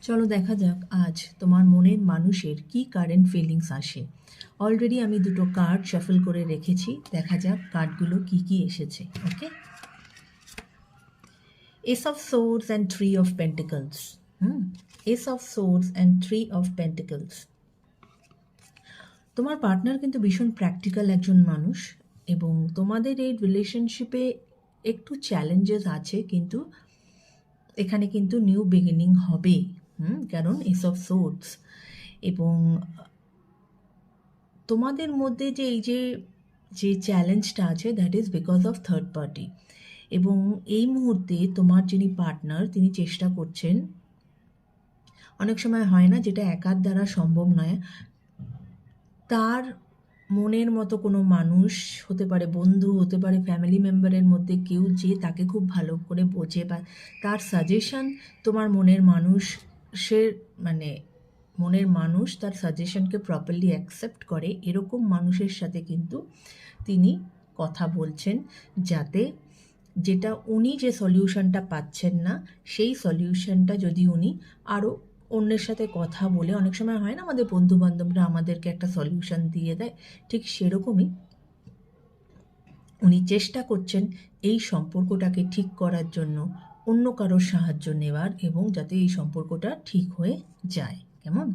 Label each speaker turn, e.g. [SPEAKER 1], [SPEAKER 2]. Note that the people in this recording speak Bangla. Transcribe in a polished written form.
[SPEAKER 1] চলো দেখা যাক আজ তোমার মনের মানুষের কি কারেন্ট ফিলিংস আসে। অলরেডি আমি দুটো কার্ড শাফল করে রেখেছি, দেখা যাক কার্ডগুলো কি কি এসেছে। Okay, ace of swords and three of pentacles. Ace of swords and three of pentacles. তোমার পার্টনার কিন্তু ভীষণ প্র্যাকটিক্যাল একজন মানুষ, এবং তোমাদের এই রিলেশনশিপে একটু চ্যালেঞ্জেস আছে, কিন্তু এখানে কিন্তু নিউ বিগিনিং হবে। কারণ এস অফ সোর্স, এবং তোমাদের মধ্যে যে এই যে যে চ্যালেঞ্জটা আছে, that is because of third party. এবং এই মুহূর্তে তোমার যিনি পার্টনার, তিনি চেষ্টা করছেন, অনেক সময় হয় না যেটা একার দ্বারা সম্ভব নয়, তার মনের মতো কোনো মানুষ হতে পারে, বন্ধু হতে পারে, ফ্যামিলি মেম্বারের মধ্যে কেউ যে তাকে খুব ভালো করে বোঝে, বা তার সাজেশন তোমার মনের মানুষের মানে মনের মানুষ তার সাজেশনকে প্রপারলি অ্যাকসেপ্ট করে, এরকম মানুষের সাথে কিন্তু তিনি কথা বলছেন, যাতে যেটা উনি যে সলিউশনটা পাচ্ছেন না, সেই সলিউশনটা যদি উনি আরও অন্যের সাথে কথা বলে, অনেক সময় হয় না আমাদের বন্ধু বান্ধবরা আমাদেরকে একটা সলিউশন দিয়ে দেয়, ঠিক সেরকমই উনি চেষ্টা করছেন এই সম্পর্কটাকে ঠিক করার জন্য, অন্য কারোর সাহায্য নেওয়ার, এবং যাতে এই সম্পর্কটা ঠিক হয়ে যায়। কেমন?